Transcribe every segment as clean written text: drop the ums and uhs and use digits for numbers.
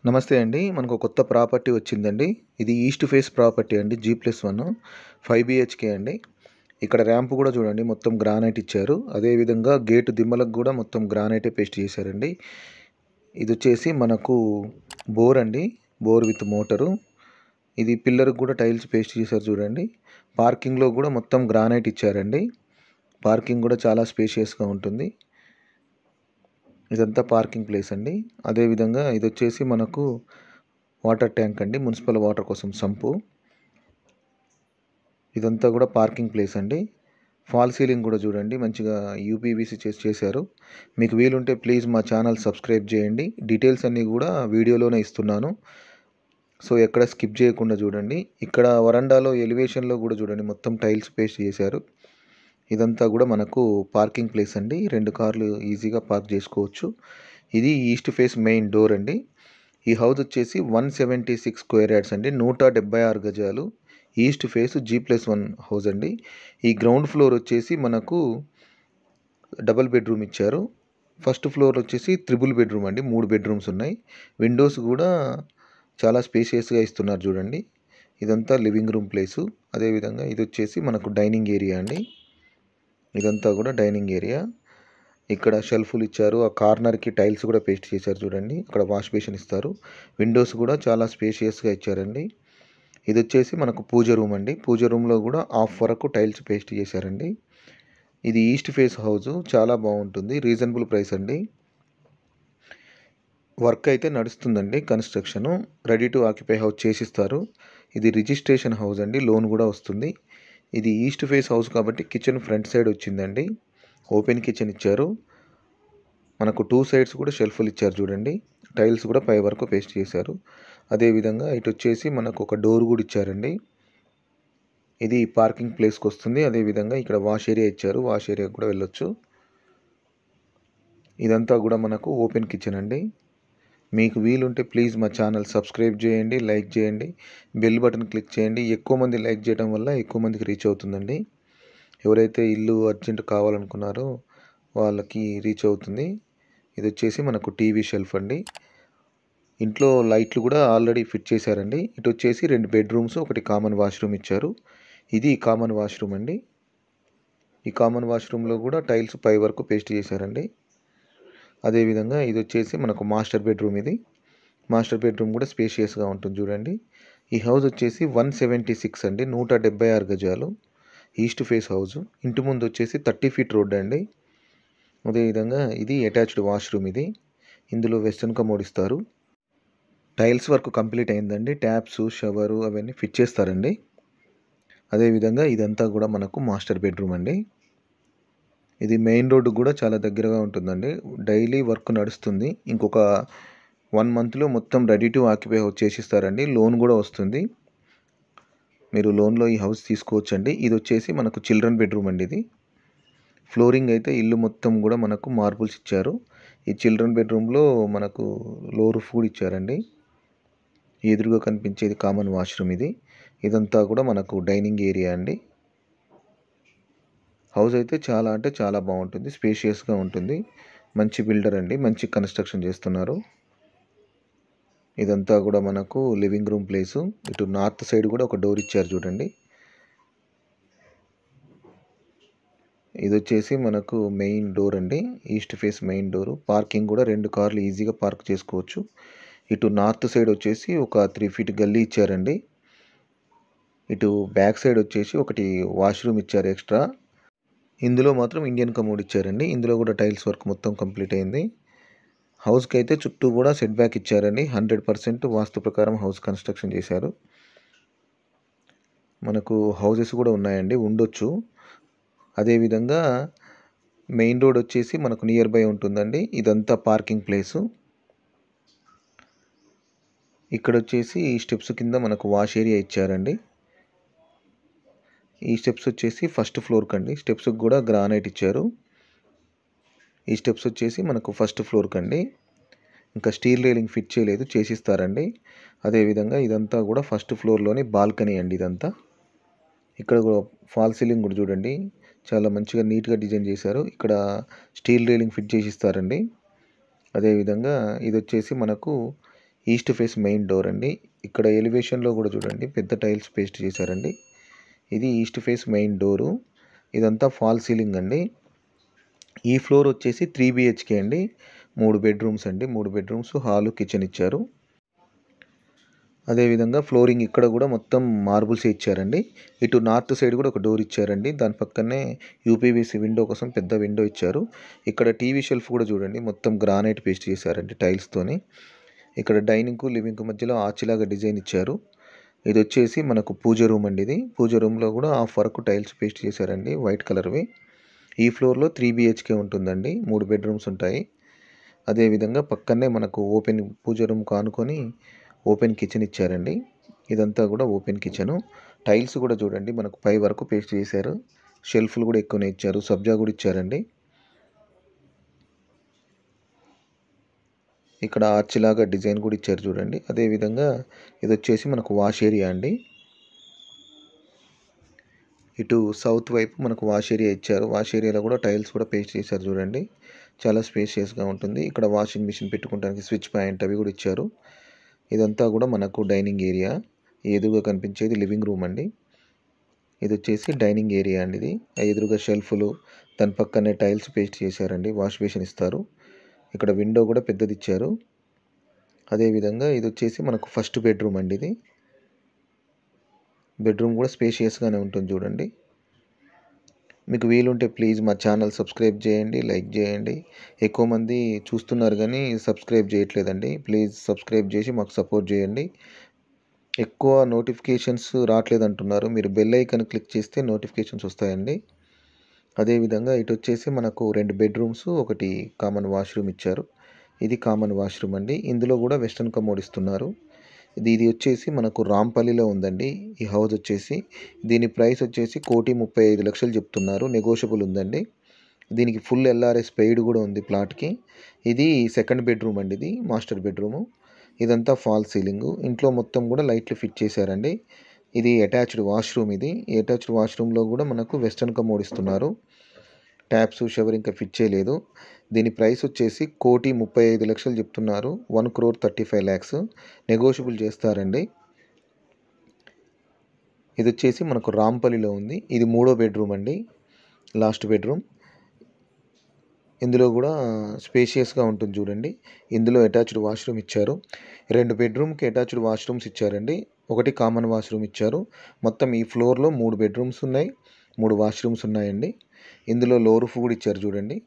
నమస్తే అండి. మనకు కొత్త ప్రాపర్టీ వచ్చిందండి. ఇది ఈస్ట్ ఫేస్ ప్రాపర్టీ అండి. G+1 5 BHK అండి. ఇక్కడ ర్యాంప్ కూడా చూడండి, మొత్తం గ్రానైట్ ఇచ్చారు. అదేవిధంగా గేటు దిమ్మలకు కూడా మొత్తం గ్రానైటే పేస్ట్ చేశారండి. ఇది వచ్చేసి మనకు బోర్ అండి, బోర్ విత్ మోటరు. ఇది పిల్లర్కి కూడా టైల్స్ పేస్ట్ చేశారు చూడండి. పార్కింగ్లో కూడా మొత్తం గ్రానైట్ ఇచ్చారండి. పార్కింగ్ కూడా చాలా స్పేషియస్గా ఉంటుంది. ఇదంతా పార్కింగ్ ప్లేస్ అండి. అదేవిధంగా ఇది వచ్చేసి మనకు వాటర్ ట్యాంక్ అండి, మున్సిపల్ వాటర్ కోసం సంపు. ఇదంతా కూడా పార్కింగ్ ప్లేస్ అండి. ఫాల్ సీలింగ్ కూడా చూడండి, మంచిగా యూపీవీసీ చేశారు. మీకు వీలుంటే ప్లీజ్ మా ఛానల్ సబ్స్క్రైబ్ చేయండి. డీటెయిల్స్ అన్నీ కూడా వీడియోలోనే ఇస్తున్నాను, సో ఎక్కడ స్కిప్ చేయకుండా చూడండి. ఇక్కడ వరండాలో ఎలివేషన్లో కూడా చూడండి, మొత్తం టైల్స్ పేస్ట్ చేశారు. ఇదంతా కూడా మనకు పార్కింగ్ ప్లేస్ అండి. 2 కార్లు ఈజీగా పార్క్ చేసుకోవచ్చు. ఇది ఈస్ట్ ఫేస్ మెయిన్ డోర్ అండి. ఈ హౌస్ వచ్చేసి 176 స్క్వేర్ యార్డ్స్ అండి, 176 గజాలు. ఈస్ట్ ఫేస్ G+1 హౌస్ అండి. ఈ గ్రౌండ్ ఫ్లోర్ వచ్చేసి మనకు డబుల్ బెడ్రూమ్ ఇచ్చారు. ఫస్ట్ ఫ్లోర్ వచ్చేసి త్రిబుల్ బెడ్రూమ్ అండి, 3 బెడ్రూమ్స్ ఉన్నాయి. విండోస్ కూడా చాలా స్పేషియస్గా ఇస్తున్నారు చూడండి. ఇదంతా లివింగ్ రూమ్ ప్లేసు. అదేవిధంగా ఇది వచ్చేసి మనకు డైనింగ్ ఏరియా అండి. ఇదంతా కూడా డైనింగ్ ఏరియా. ఇక్కడ షెల్ఫ్లు ఇచ్చారు. ఆ కార్నర్కి టైల్స్ కూడా పేస్ట్ చేశారు చూడండి. అక్కడ వాష్ బేసిన్ ఇస్తారు. విండోస్ కూడా చాలా స్పేషియస్గా ఇచ్చారండి. ఇది వచ్చేసి మనకు పూజ రూమ్ అండి. పూజ రూమ్లో కూడా హాఫ్ వరకు టైల్స్ పేస్ట్ చేశారండి. ఇది ఈస్ట్ ఫేస్ హౌస్, చాలా బాగుంటుంది. రీజనబుల్ ప్రైస్ అండి. వర్క్ అయితే నడుస్తుందండి, construction. Ready to occupy house చేసిస్తారు. ఇది రిజిస్ట్రేషన్ హౌస్ అండి, లోన్ కూడా వస్తుంది. ఇది ఈస్ట్ ఫేస్ హౌస్ కాబట్టి కిచెన్ ఫ్రంట్ సైడ్ వచ్చిందండి. ఓపెన్ కిచెన్ ఇచ్చారు. మనకు 2 సైడ్స్ కూడా షెల్ఫ్లు ఇచ్చారు చూడండి. టైల్స్ కూడా పై వరకు పేస్ట్ చేశారు. అదేవిధంగా ఇటు వచ్చేసి మనకు ఒక డోర్ కూడా ఇచ్చారండి. ఇది పార్కింగ్ ప్లేస్కి వస్తుంది. అదేవిధంగా ఇక్కడ వాష్ ఏరియా ఇచ్చారు, వాష్ ఏరియాకి కూడా వెళ్ళొచ్చు. ఇదంతా కూడా మనకు ఓపెన్ కిచెన్ అండి. మీకు వీలుంటే ప్లీజ్ మా ఛానల్ సబ్స్క్రైబ్ చేయండి, లైక్ చేయండి, బెల్ బటన్ క్లిక్ చేయండి. ఎక్కువ మంది లైక్ చేయడం వల్ల ఎక్కువ మందికి రీచ్ అవుతుందండి. ఎవరైతే ఇల్లు అర్జెంట్ కావాలనుకున్నారో వాళ్ళకి రీచ్ అవుతుంది. ఇది వచ్చేసి మనకు టీవీ షెల్ఫ్ అండి. ఇంట్లో లైట్లు కూడా ఆల్రెడీ ఫిట్ చేశారండి. ఇటు వచ్చేసి 2 బెడ్రూమ్స్, ఒకటి కామన్ వాష్రూమ్ ఇచ్చారు. ఇది కామన్ వాష్రూమ్ అండి. ఈ కామన్ వాష్రూమ్లో కూడా టైల్స్ పై వరకు పేస్ట్ చేశారండి. అదేవిధంగా ఇది వచ్చేసి మనకు మాస్టర్ బెడ్రూమ్. ఇది మాస్టర్ బెడ్రూమ్ కూడా స్పేషియస్గా ఉంటుంది చూడండి. ఈ హౌస్ వచ్చేసి 176 అండి, 176 గజాలు. East face house. ఇంటి ముందు వచ్చేసి 30 ఫీట్ రోడ్ అండి. అదేవిధంగా ఇది అటాచ్డ్ వాష్రూమ్. ఇది ఇందులో వెస్టర్న్ కమోడ్ ఇస్తారు. టైల్స్ వర్క్ కంప్లీట్ అయిందండి. ట్యాప్స్, షవరు అవన్నీ ఫిట్ చేస్తారండి. అదేవిధంగా ఇదంతా కూడా మనకు మాస్టర్ బెడ్రూమ్ అండి. ఇది మెయిన్ రోడ్డు కూడా చాలా దగ్గరగా ఉంటుందండి. డైలీ వర్క్ నడుస్తుంది. ఇంకొక 1 మంత్లో మొత్తం రెడీ టు ఆక్యుపై హౌస్ చేసిస్తారండి. లోన్ కూడా వస్తుంది. మీరు లోన్లో ఈ హౌస్ తీసుకోవచ్చండి. ఇది వచ్చేసి మనకు చిల్డ్రన్ బెడ్రూమ్ అండి. ఇది ఫ్లోరింగ్ అయితే ఇల్లు మొత్తం కూడా మనకు మార్బుల్స్ ఇచ్చారు. ఈ చిల్డ్రన్ బెడ్రూమ్లో మనకు లో రూఫ్ కూడా ఇచ్చారండి. ఎదురుగా కనిపించేది కామన్ వాష్రూమ్. ఇది ఇదంతా కూడా మనకు డైనింగ్ ఏరియా అండి. హౌస్ అయితే చాలా అంటే చాలా బాగుంటుంది, స్పేషియస్గా ఉంటుంది. మంచి బిల్డర్ అండి, మంచి కన్స్ట్రక్షన్ చేస్తున్నారు. ఇదంతా కూడా మనకు లివింగ్ రూమ్ ప్లేసు. ఇటు నార్త్ సైడ్ కూడా ఒక డోర్ ఇచ్చారు చూడండి. ఇది వచ్చేసి మనకు మెయిన్ డోర్ అండి, east face main door. Parking కూడా 2 కార్లు ఈజీగా పార్క్ చేసుకోవచ్చు. ఇటు నార్త్ సైడ్ వచ్చేసి ఒక 3 ఫీట్ గల్లీ ఇచ్చారండి. ఇటు బ్యాక్ సైడ్ వచ్చేసి ఒకటి వాష్రూమ్ ఇచ్చారు ఎక్స్ట్రా. ఇందులో మాత్రం ఇండియన్ కమోడ్ ఇచ్చారండి. ఇందులో కూడా టైల్స్ వర్క్ మొత్తం కంప్లీట్ అయింది. హౌస్కి అయితే చుట్టూ కూడా సెట్ బ్యాక్ ఇచ్చారండి. 100% వాస్తు ప్రకారం హౌస్ కన్స్ట్రక్షన్ చేశారు. మనకు హౌసెస్ కూడా ఉన్నాయండి, ఉండొచ్చు. అదేవిధంగా మెయిన్ రోడ్ వచ్చేసి మనకు నియర్ బై ఉంటుందండి. ఇదంతా పార్కింగ్ ప్లేసు. ఇక్కడ వచ్చేసి స్టెప్స్ కింద మనకు వాష్ ఏరియా ఇచ్చారండి. ఈ స్టెప్స్ వచ్చేసి ఫస్ట్ ఫ్లోర్కి అండి. స్టెప్స్కి కూడా గ్రానైట్ ఇచ్చారు. ఈ స్టెప్స్ వచ్చేసి మనకు ఫస్ట్ ఫ్లోర్కి అండి. ఇంకా స్టీల్ రైలింగ్ ఫిట్ చేయలేదు, చేసిస్తారండి. అదేవిధంగా ఇదంతా కూడా ఫస్ట్ ఫ్లోర్లోని బాల్కనీ అండి ఇదంతా. ఇక్కడ కూడా ఫాల్ సీలింగ్ కూడా చూడండి, చాలా మంచిగా నీట్గా డిజైన్ చేశారు. ఇక్కడ స్టీల్ రైలింగ్ ఫిట్ చేసి ఇస్తారండి. అదేవిధంగా ఇది వచ్చేసి మనకు ఈస్ట్ ఫేస్ మెయిన్ డోర్ అండి. ఇక్కడ ఎలివేషన్లో కూడా చూడండి పెద్ద టైల్స్ పేస్ట్ చేశారండి. ఇది ఈస్ట్ ఫేస్ మెయిన్ డోరు. ఇదంతా ఫాల్ సీలింగ్ అండి. ఈ ఫ్లోర్ వచ్చేసి 3 BHK అండి. 3 బెడ్రూమ్స్ అండి. 3 బెడ్రూమ్స్, హాలు, కిచెన్ ఇచ్చారు. అదేవిధంగా ఫ్లోరింగ్ ఇక్కడ కూడా మొత్తం మార్బుల్స్ ఇచ్చారండి. ఇటు నార్త్ సైడ్ కూడా ఒక డోర్ ఇచ్చారండి. దాని పక్కనే యూపీవీసీ విండో కోసం పెద్ద విండో ఇచ్చారు. ఇక్కడ టీవీ షెల్ఫ్ కూడా చూడండి మొత్తం గ్రానైట్ పేస్ట్ చేశారండి టైల్స్తోని. ఇక్కడ డైనింగ్కు లివింగ్కు మధ్యలో ఆర్చిలాగా డిజైన్ ఇచ్చారు. ఇది వచ్చేసి మనకు పూజ రూమ్ అండి. ఇది పూజ రూమ్లో కూడా హాఫ్ వరకు టైల్స్ పేస్ట్ చేశారండి, వైట్ కలర్వి. ఈ ఫ్లోర్లో 3 BHK ఉంటుందండి. 3 బెడ్రూమ్స్ ఉంటాయి. అదేవిధంగా పక్కనే మనకు ఓపెన్ పూజ రూమ్ కానుకొని ఓపెన్ కిచెన్ ఇచ్చారండి. ఇదంతా కూడా ఓపెన్ కిచెను. టైల్స్ కూడా చూడండి మనకు పై వరకు పేస్ట్ చేశారు. షెల్ఫ్లు కూడా ఎక్కువనే ఇచ్చారు, సబ్జా కూడా ఇచ్చారండి. ఇక్కడ ఆర్చిలాగా డిజైన్ కూడా ఇచ్చారు చూడండి. అదేవిధంగా ఇది వచ్చేసి మనకు వాష్ ఏరియా అండి. ఇటు సౌత్ వైపు మనకు వాష్ ఏరియా ఇచ్చారు. వాష్ ఏరియాలో కూడా టైల్స్ కూడా పేస్ట్ చేశారు చూడండి, చాలా స్పేషియస్గా ఉంటుంది. ఇక్కడ వాషింగ్ మిషన్ పెట్టుకోవడానికి స్విచ్ పాయింట్ అవి కూడా ఇచ్చారు. ఇదంతా కూడా మనకు డైనింగ్ ఏరియా. ఎదురుగా కనిపించేది లివింగ్ రూమ్ అండి. ఇది వచ్చేసి డైనింగ్ ఏరియా అండి. ఇది ఎదురుగా షెల్ఫ్లు, దాని పక్కనే టైల్స్ పేస్ట్ చేశారండి. వాష్ బేసిన్ ఇస్తారు. ఇక్కడ విండో కూడా పెద్దది ఇచ్చారు. అదేవిధంగా ఇది వచ్చేసి మనకు ఫస్ట్ బెడ్రూమ్ అండి. ఇది బెడ్రూమ్ కూడా స్పేషియస్గానే ఉంటుంది చూడండి. మీకు వీలుంటే ప్లీజ్ మా ఛానల్ సబ్స్క్రైబ్ చేయండి, లైక్ చేయండి. ఎక్కువ మంది చూస్తున్నారు కానీ సబ్స్క్రైబ్ చేయట్లేదండి. ప్లీజ్ సబ్స్క్రైబ్ చేసి మాకు సపోర్ట్ చేయండి. ఎక్కువ నోటిఫికేషన్స్ రావట్లేదంటున్నారు. మీరు బెల్ ఐకాన్ క్లిక్ చేస్తే నోటిఫికేషన్స్ వస్తాయండి. అదేవిధంగా ఇటు వచ్చేసి మనకు 2 బెడ్రూమ్స్, ఒకటి కామన్ వాష్రూమ్ ఇచ్చారు. ఇది కామన్ వాష్రూమ్ అండి. ఇందులో కూడా వెస్టర్న్ కమోడ్ ఇస్తున్నారు. ఇది వచ్చేసి మనకు రాంపల్లిలో ఉందండి. ఈ హౌస్ వచ్చేసి దీని ప్రైస్ వచ్చేసి 1,35,00,000 చెప్తున్నారు. నెగోషియబుల్ ఉందండి. దీనికి ఫుల్ LRS పెయిడ్ కూడా ఉంది ప్లాట్కి. ఇది సెకండ్ బెడ్రూమ్ అండి. ఇది మాస్టర్ బెడ్రూము. ఇదంతా ఫాల్ సీలింగు. ఇంట్లో మొత్తం కూడా లైట్లు ఫిట్ చేశారండి. ఇది అటాచ్డ్ వాష్రూమ్. ఇది అటాచ్డ్ వాష్రూమ్లో కూడా మనకు వెస్టర్న్ కమోడ్ ఇస్తున్నారు. ట్యాప్స్, షవర్ ఇంకా ఫిట్ చేయలేదు. దీని ప్రైస్ వచ్చేసి 1,35,00,000 చెప్తున్నారు. 1,35,00,000 నెగోషియబుల్ చేస్తారండి. ఇది వచ్చేసి మనకు రాంపల్లిలో ఉంది. ఇది 3వ బెడ్రూమ్ అండి, లాస్ట్ బెడ్రూమ్. ఇందులో కూడా స్పేషియస్గా ఉంటుంది చూడండి. ఇందులో అటాచ్డ్ వాష్రూమ్ ఇచ్చారు. 2 బెడ్రూమ్కి అటాచ్డ్ వాష్రూమ్స్ ఇచ్చారండి. ఒకటి కామన్ వాష్రూమ్ ఇచ్చారు. మొత్తం ఈ ఫ్లోర్లో 3 బెడ్రూమ్స్ ఉన్నాయి, 3 వాష్రూమ్స్ ఉన్నాయండి. ఇందులో లో రూఫ్ కూడా ఇచ్చారు చూడండి.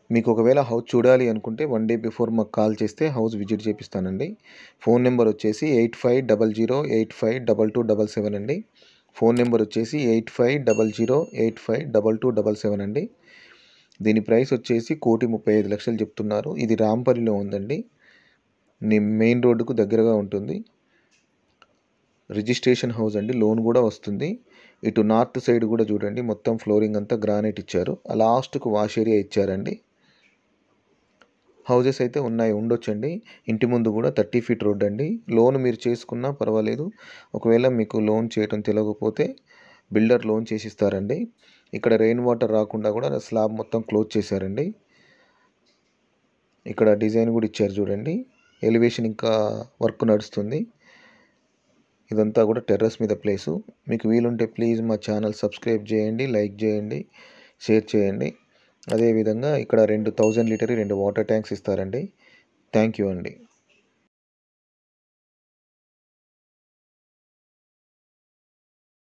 మీకు ఒకవేళ హౌస్ చూడాలి అనుకుంటే 1 డే బిఫోర్ మాకు కాల్ చేస్తే హౌస్ విజిట్ చేపిస్తానండి. ఫోన్ నెంబర్ వచ్చేసి 8500852277 అండి. ఫోన్ నెంబర్ వచ్చేసి 8500852277 అండి. దీని ప్రైస్ వచ్చేసి 1,35,00,000 చెప్తున్నారు. ఇది రాంపల్లిలో ఉందండి. మెయిన్ రోడ్డుకు దగ్గరగా ఉంటుంది. రిజిస్ట్రేషన్ హౌస్ అండి, లోన్ కూడా వస్తుంది. ఇటు నార్త్ సైడ్ కూడా చూడండి మొత్తం ఫ్లోరింగ్ అంతా గ్రానైట్ ఇచ్చారు. లాస్ట్కు వాష్ ఏరియా ఇచ్చారండి. హౌజెస్ అయితే ఉండొచ్చండి. ఇంటి ముందు కూడా 30 ఫీట్ రోడ్ అండి. లోన్ మీరు చేసుకున్నా పర్వాలేదు. ఒకవేళ మీకు లోన్ చేయడం తెలియకపోతే బిల్డర్ లోన్ చేసిస్తారండి. ఇక్కడ రెయిన్ వాటర్ రాకుండా కూడా స్లాబ్ మొత్తం క్లోజ్ చేశారండి. ఇక్కడ డిజైన్ కూడా ఇచ్చారు చూడండి. ఎలివేషన్ ఇంకా వర్క్ నడుస్తుంది. ఇదంతా కూడా టెర్రస్ మీద ప్లేసు. మీకు వీలుంటే ప్లీజ్ మా ఛానల్ సబ్స్క్రైబ్ చేయండి, లైక్ చేయండి, షేర్ చేయండి. అదేవిధంగా ఇక్కడ 2,000 లీటర్ 2 వాటర్ ట్యాంక్స్ ఇస్తారండి. థ్యాంక్ యూ అండి.